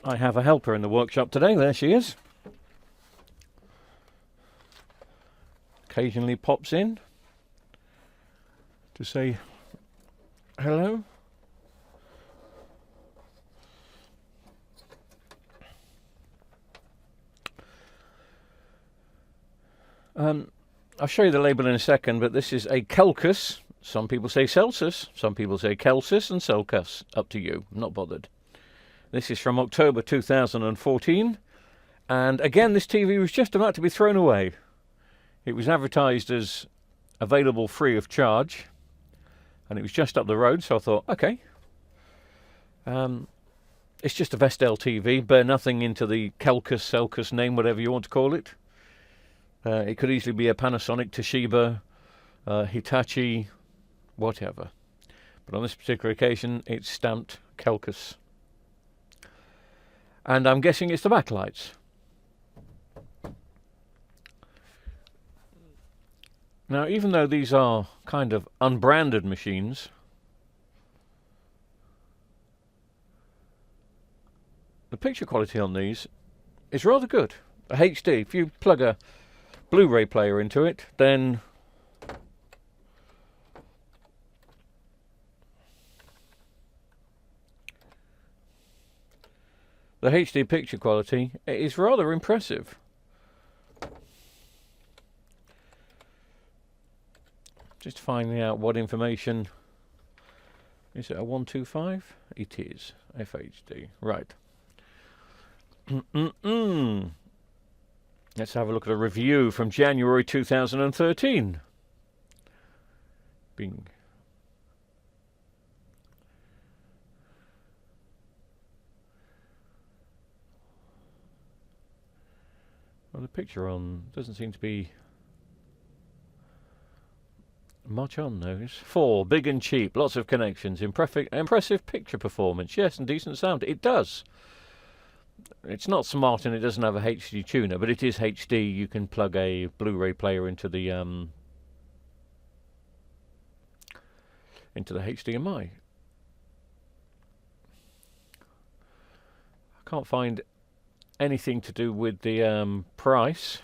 I have a helper in the workshop today. There she is. Occasionally pops in to say hello. I'll show you the label in a second, but this is a Celcus. Some people say Celcus, some people say Celcus and Celcus. Up to you. I'm not bothered. This is from October 2014. And again, this TV was just about to be thrown away. It was advertised as available free of charge. And it was just up the road, so I thought, okay. It's just a Vestel TV. Bear nothing into the Celcus name, whatever you want to call it. It could easily be a Panasonic, Toshiba, Hitachi, whatever. But on this particular occasion, it's stamped Celcus. And I'm guessing it's the backlights. Now, even though these are kind of unbranded machines, the picture quality on these is rather good. A HD, if you plug a Blu-ray player into it, then the HD picture quality is rather impressive. Just finding out what information. Is it a 125? It is FHD. Right. Let's have a look at a review from January 2013. Bing. Well, the picture on doesn't seem to be much on those. 4, big and cheap, lots of connections, impressive picture performance, yes, and decent sound. It does. It's not smart and it doesn't have a HD tuner, but it is HD. You can plug a Blu-ray player into the HDMI. I can't find anything to do with the price.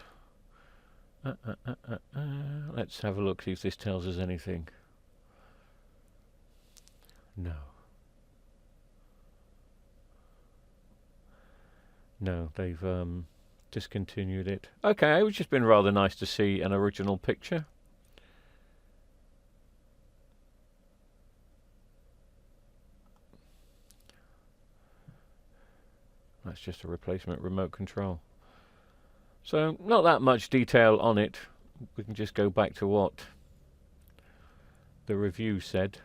Let's have a look, see if this tells us anything. No. No, they've discontinued it. Okay, it would just been rather nice to see an original picture. That's just a replacement remote control. So, not that much detail on it. We can just go back to what the review said.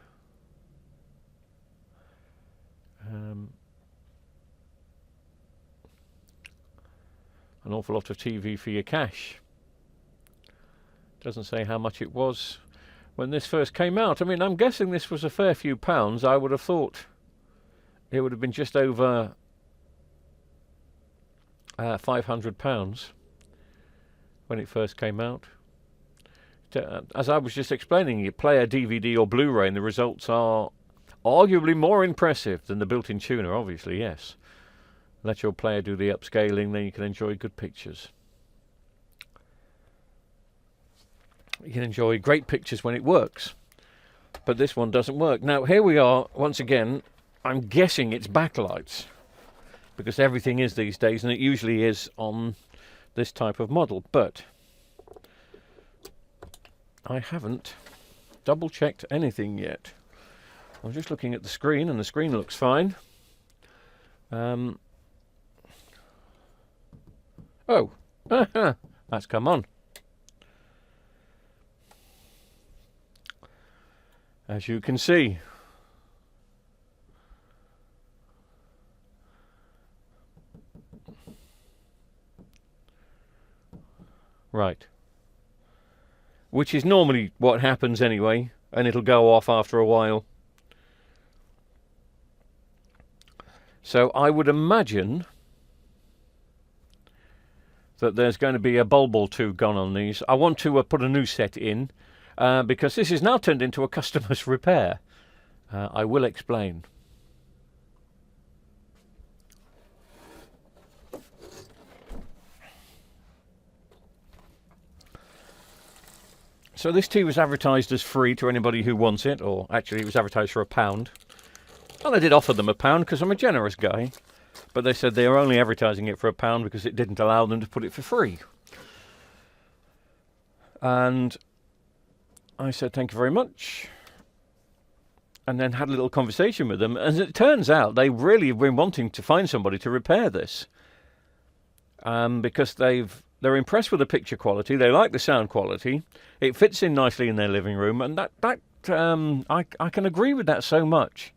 An awful lot of TV for your cash. Doesn't say how much it was when this first came out. I mean, I'm guessing this was a fair few pounds. I would have thought it would have been just over £500 when it first came out. As I was just explaining, you play a DVD or Blu-ray and the results are arguably more impressive than the built-in tuner, obviously, yes. Let your player do the upscaling, then you can enjoy good pictures. You can enjoy great pictures when it works. But this one doesn't work. Now, here we are, once again, I'm guessing it's backlights. Because everything is these days, and it usually is on this type of model. But I haven't double-checked anything yet. I'm just looking at the screen, and the screen looks fine. Oh, that's come on. As you can see. Right. Which is normally what happens anyway, and it'll go off after a while. So I would imagine that there's going to be a bulb or two gone on these. I want to put a new set in because this is now turned into a customer's repair. I will explain. So this tea was advertised as free to anybody who wants it, or actually it was advertised for £1. And I did offer them £1 because I'm a generous guy, but they said they were only advertising it for £1 because it didn't allow them to put it for free. And I said thank you very much, and then had a little conversation with them, and it turns out they really have been wanting to find somebody to repair this, because they're impressed with the picture quality, they like the sound quality, it fits in nicely in their living room, and I can agree with that so much.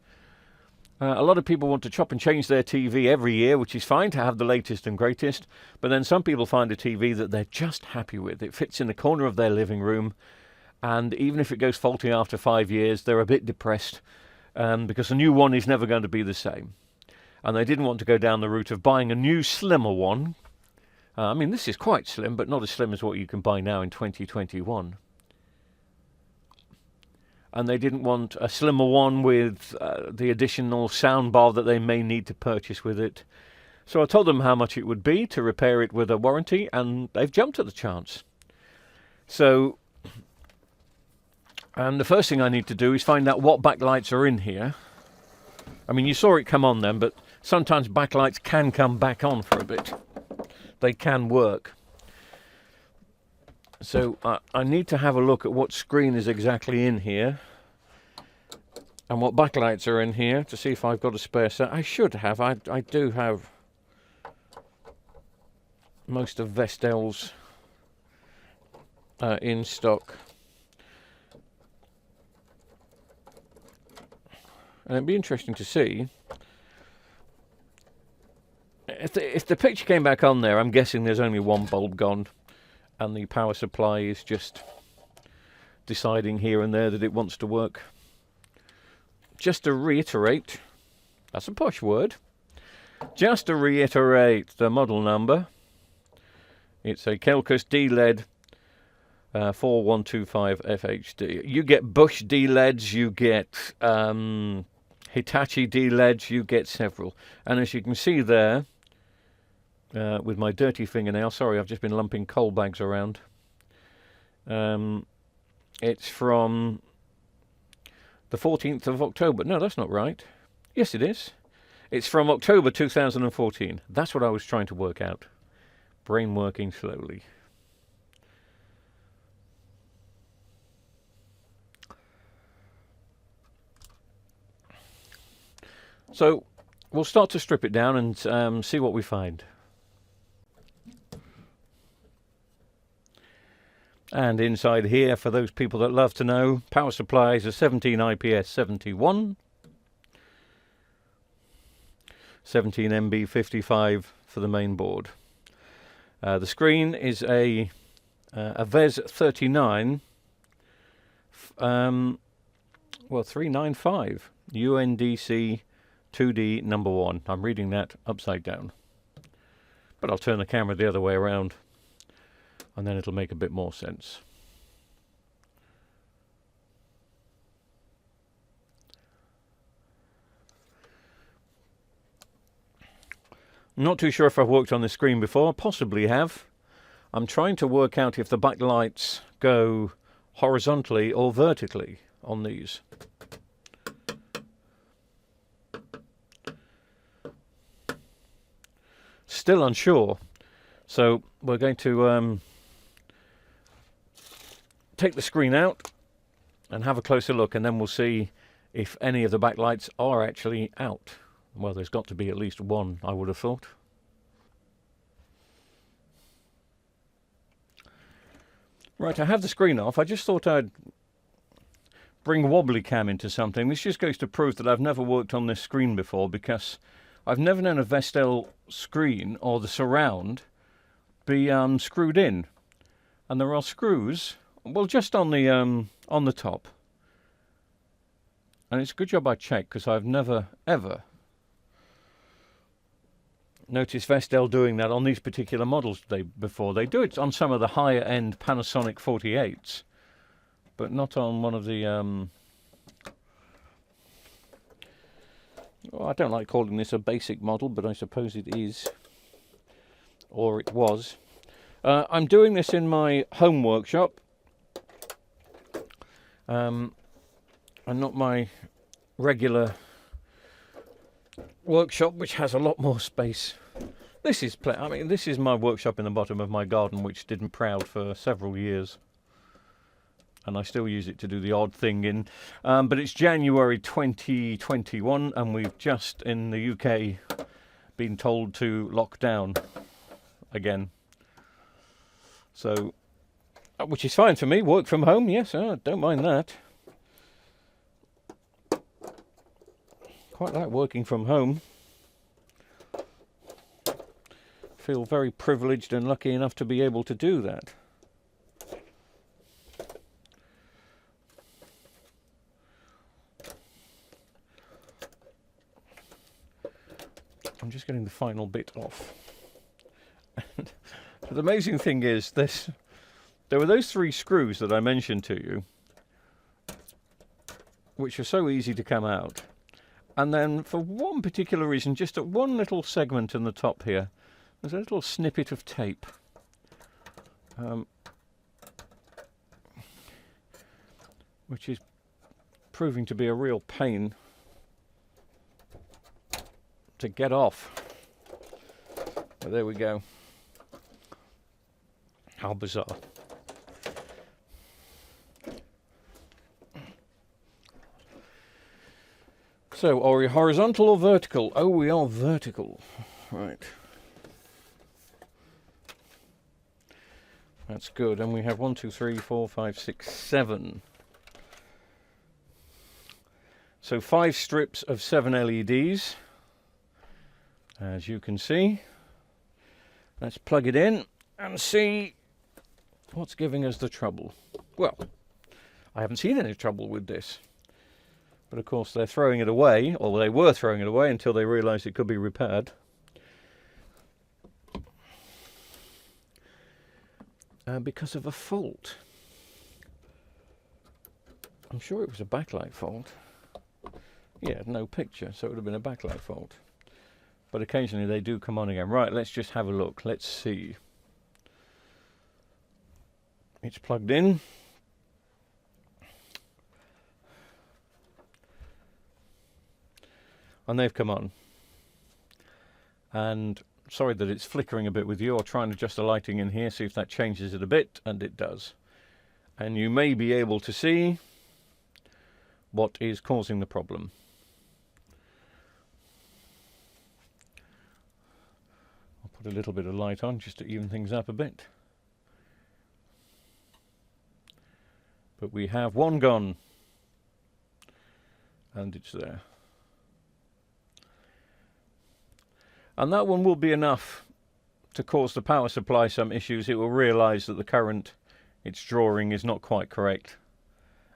A lot of people want to chop and change their TV every year, which is fine to have the latest and greatest, but then some people find a TV that they're just happy with. It fits in the corner of their living room, and even if it goes faulty after 5 years, they're a bit depressed, because a new one is never going to be the same. And they didn't want to go down the route of buying a new, slimmer one. I mean, this is quite slim, but not as slim as what you can buy now in 2021. And they didn't want a slimmer one with the additional sound bar that they may need to purchase with it. So I told them how much it would be to repair it with a warranty, and they've jumped at the chance. So, and the first thing I need to do is find out what backlights are in here. I mean, you saw it come on then, but sometimes backlights can come back on for a bit. They can work. So I need to have a look at what screen is exactly in here and what backlights are in here to see if I've got a spare set. I should have. I do have most of Vestel's in stock. And it'd be interesting to see if the picture came back on there. I'm guessing there's only one bulb gone, and the power supply is just deciding here and there that it wants to work. Just to reiterate, that's a posh word. Just to reiterate the model number, it's a Celcus dled 4125 FHD. You get Bush dleds, you get Hitachi dleds, you get several. And as you can see there, with my dirty fingernail, sorry, I've just been lumping coal bags around. It's from the 14th of October. No, that's not right. Yes, it is. It's from October 2014. That's what I was trying to work out. Brain working slowly. So we'll start to strip it down and see what we find. And inside here, for those people that love to know, power supply is a 17 IPS 71, 17 MB 55 for the main board. The screen is a VES 39, 395 UNDC 2D number 1. I'm reading that upside down, but I'll turn the camera the other way around, and then it'll make a bit more sense. I'm not too sure if I've worked on this screen before, possibly have. I'm trying to work out if the backlights go horizontally or vertically on these. Still unsure, so we're going to take the screen out and have a closer look, and then we'll see if any of the backlights are actually out. Well, there's got to be at least one, I would have thought. Right, I have the screen off. I just thought I'd bring wobbly cam into something. This just goes to prove that I've never worked on this screen before, because I've never known a Vestel screen or the surround be screwed in. And there are screws, well, just on the top. And it's a good job I checked, because I've never, ever noticed Vestel doing that on these particular models before. They do it on some of the higher end Panasonic 48s, but not on one of the well, I don't like calling this a basic model, but I suppose it is, or it was. I'm doing this in my home workshop, and not my regular workshop, which has a lot more space. This is this is my workshop in the bottom of my garden, which didn't proud for several years, and I still use it to do the odd thing in. But it's January 2021, and we've just in the UK been told to lock down again. So, which is fine for me. Work from home, yes, I don't mind that. Quite like working from home. Feel very privileged and lucky enough to be able to do that. I'm just getting the final bit off. And the amazing thing is this: there were those 3 screws that I mentioned to you, which are so easy to come out. And then for one particular reason, just at one little segment in the top here, there's a little snippet of tape. Which is proving to be a real pain to get off. But there we go. How bizarre. So, are we horizontal or vertical? Oh, we are vertical. Right. That's good. And we have 1, 2, 3, 4, 5, 6, 7. So 5 strips of 7 LEDs. As you can see. Let's plug it in and see what's giving us the trouble. Well, I haven't seen any trouble with this. But of course they're throwing it away, or they were throwing it away until they realised it could be repaired. Because of a fault. I'm sure it was a backlight fault. Yeah, no picture, so it would have been a backlight fault. But occasionally they do come on again. Right, let's just have a look. Let's see. It's plugged in. And they've come on. And sorry that it's flickering a bit with you. I'll try and adjust the lighting in here, see if that changes it a bit, and it does. And you may be able to see what is causing the problem. I'll put a little bit of light on just to even things up a bit. But we have one gone. And it's there. And that one will be enough to cause the power supply some issues. It will realise that the current it's drawing is not quite correct,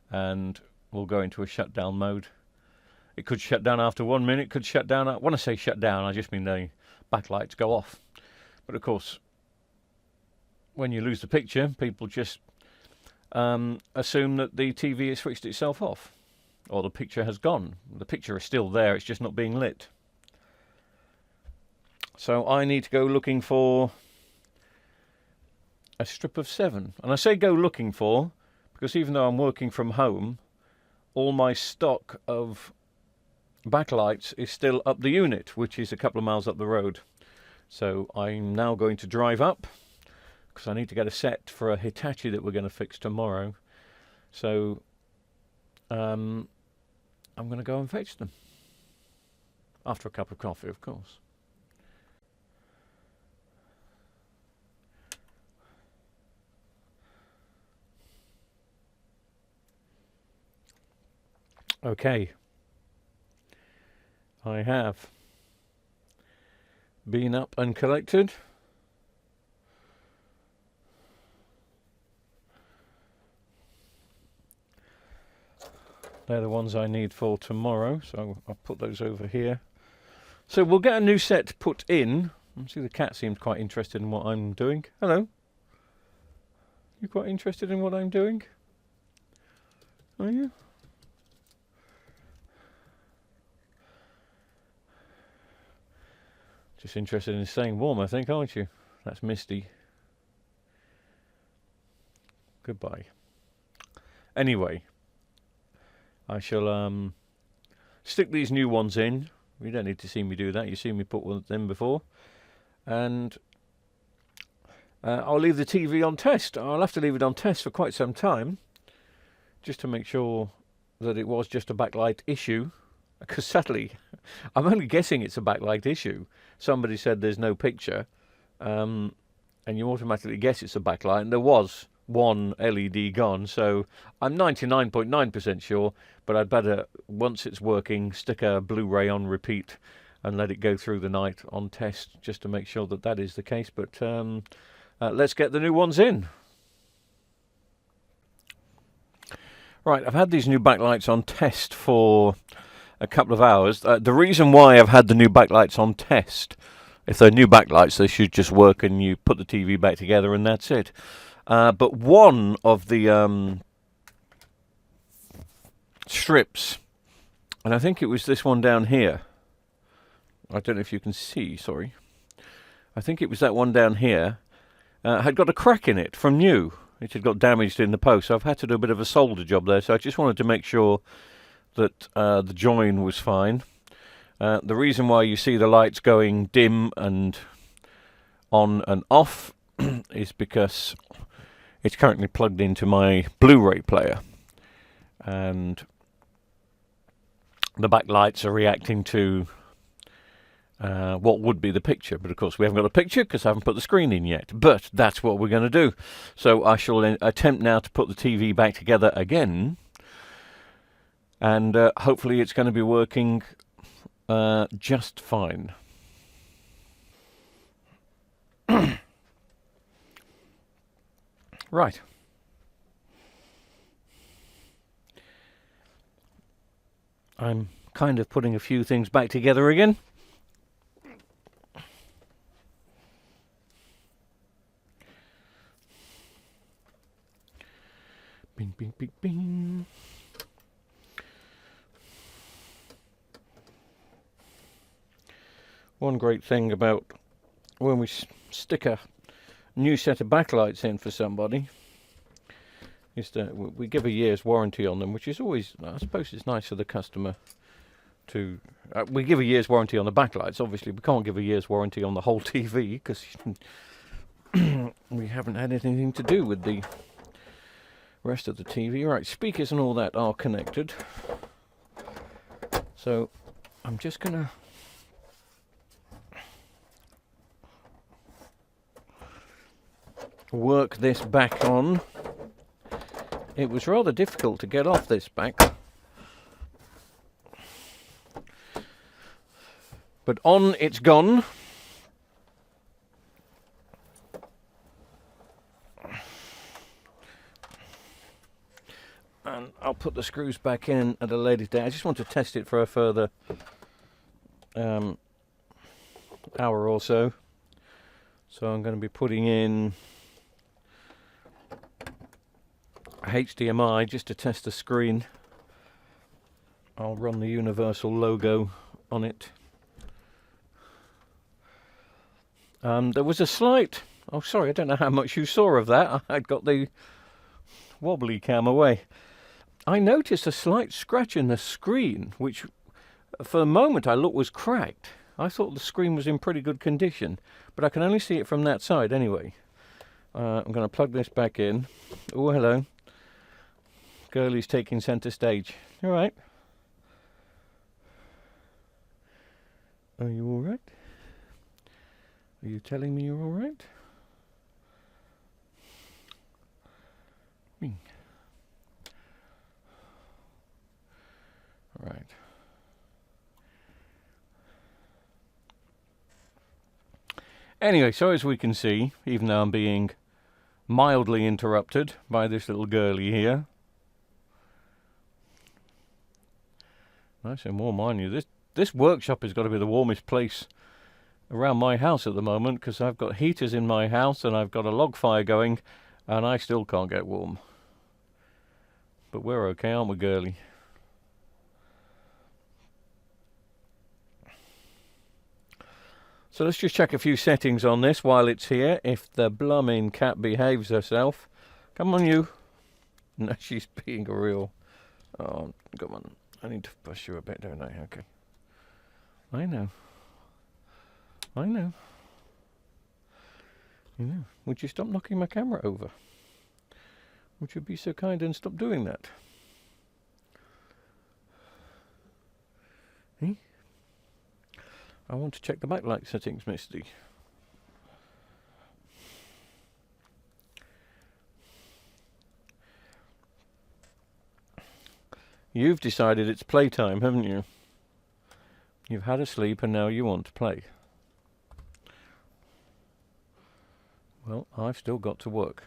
and will go into a shutdown mode. It could shut down after 1 minute, could shut down. When I say shut down, I just mean the backlights go off. But of course, when you lose the picture, people just assume that the TV has switched itself off, or the picture has gone. The picture is still there, it's just not being lit. So I need to go looking for a strip of 7. And I say go looking for because even though I'm working from home, all my stock of backlights is still up the unit, which is a couple of miles up the road. So I'm now going to drive up because I need to get a set for a Hitachi that we're going to fix tomorrow. So I'm going to go and fetch them. After a cup of coffee, of course. Okay, I have been up and collected. They're the ones I need for tomorrow, so I'll put those over here. So we'll get a new set put in. See, the cat seems quite interested in what I'm doing. Hello. You quite interested in what I'm doing? Are you? Just interested in staying warm, I think, aren't you? That's Misty. Goodbye. Anyway, I shall stick these new ones in. You don't need to see me do that. You've seen me put one in before. And I'll leave the TV on test. I'll have to leave it on test for quite some time, just to make sure that it was just a backlight issue. Because sadly, I'm only guessing it's a backlight issue. Somebody said there's no picture, and you automatically guess it's a backlight. And there was one LED gone, so I'm 99.9% sure, but I'd better, once it's working, stick a Blu-ray on repeat and let it go through the night on test, just to make sure that that is the case. But let's get the new ones in. Right, I've had these new backlights on test for a couple of hours. The reason why I've had the new backlights on test, if they're new backlights, they should just work and you put the TV back together and that's it. But one of the strips, and I think it was this one down here. I don't know if you can see, sorry. I think it was that one down here. Had got a crack in it from new. It had got damaged in the post, so I've had to do a bit of a solder job there. So I just wanted to make sure that the join was fine. The reason why you see the lights going dim and on and off is because it's currently plugged into my Blu-ray player, and the backlights are reacting to what would be the picture. But of course we haven't got a picture because I haven't put the screen in yet, but that's what we're going to do. So I shall attempt now to put the TV back together again, and hopefully it's going to be working just fine. Right. I'm kind of putting a few things back together again. Bing, bing, bing, bing. One great thing about when we stick a new set of backlights in for somebody is that we give a year's warranty on them, which is always, I suppose it's nice for the customer to... we give a year's warranty on the backlights. Obviously we can't give a year's warranty on the whole TV because we haven't had anything to do with the rest of the TV. Right, speakers and all that are connected, so I'm just gonna work this back on. It was rather difficult to get off this back, but on it's gone. And I'll put the screws back in at a later date. I just want to test it for a further hour or so. So I'm going to be putting in HDMI just to test the screen. I'll run the Universal logo on it. There was a slight... oh, sorry, I don't know how much you saw of that. I'd got the wobbly cam away. I noticed a slight scratch in the screen, which for the moment I looked was cracked. I thought the screen was in pretty good condition, but I can only see it from that side anyway. I'm going to plug this back in. Oh, hello. Girlie's taking centre stage. All right. Are you all right? Are you telling me you're all right? Right. Anyway, so as we can see, even though I'm being mildly interrupted by this little girlie here. Nice and warm, mind you. This workshop has got to be the warmest place around my house at the moment, because I've got heaters in my house and I've got a log fire going and I still can't get warm. But we're okay, aren't we, girlie? So let's just check a few settings on this while it's here. If the blooming cat behaves herself. Come on, you. No, she's being a real Oh, come on. I need to push you a bit, don't I? Okay. I know. I know. You know. Would you stop knocking my camera over? Would you be so kind and stop doing that? Eh? I want to check the backlight settings, Misty. You've decided it's playtime, haven't you? You've had a sleep and now you want to play. Well, I've still got to work.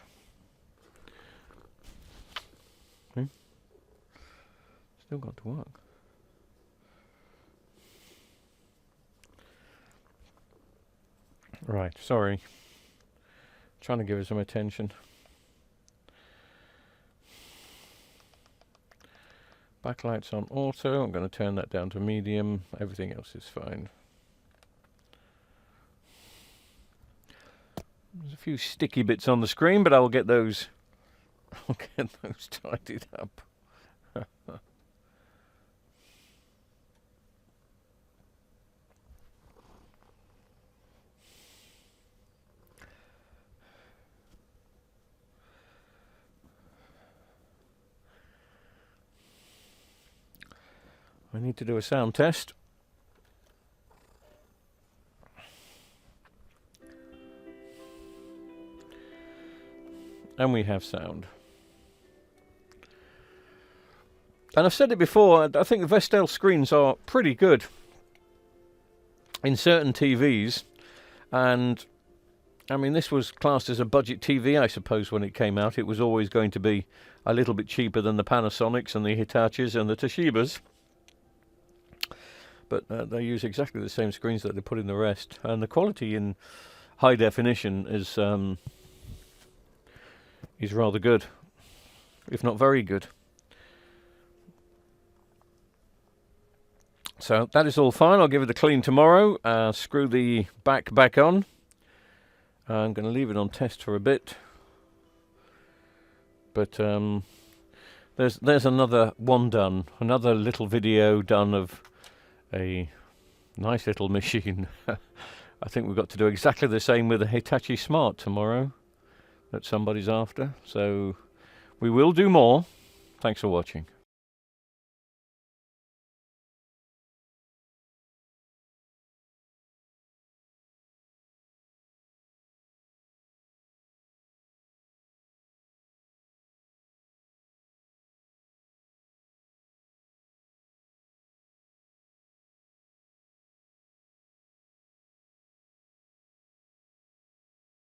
Still got to work. Right, sorry. Trying to give it some attention. Backlights on auto. I'm going to turn that down to medium. Everything else is fine. There's a few sticky bits on the screen, but I'll get those. I'll get those tidied up. I need to do a sound test. And we have sound. And I've said it before, I think the Vestel screens are pretty good in certain TVs. And I mean, this was classed as a budget TV, I suppose, when it came out. It was always going to be a little bit cheaper than the Panasonics and the Hitachis and the Toshibas. But they use exactly the same screens that they put in the rest. And the quality in high definition is rather good, if not very good. So that is all fine. I'll give it a clean tomorrow. Screw the back on. I'm going to leave it on test for a bit. But there's another one done. Another little video done of a nice little machine. I think we've got to do exactly the same with the Hitachi Smart tomorrow that somebody's after. So we will do more. Thanks for watching.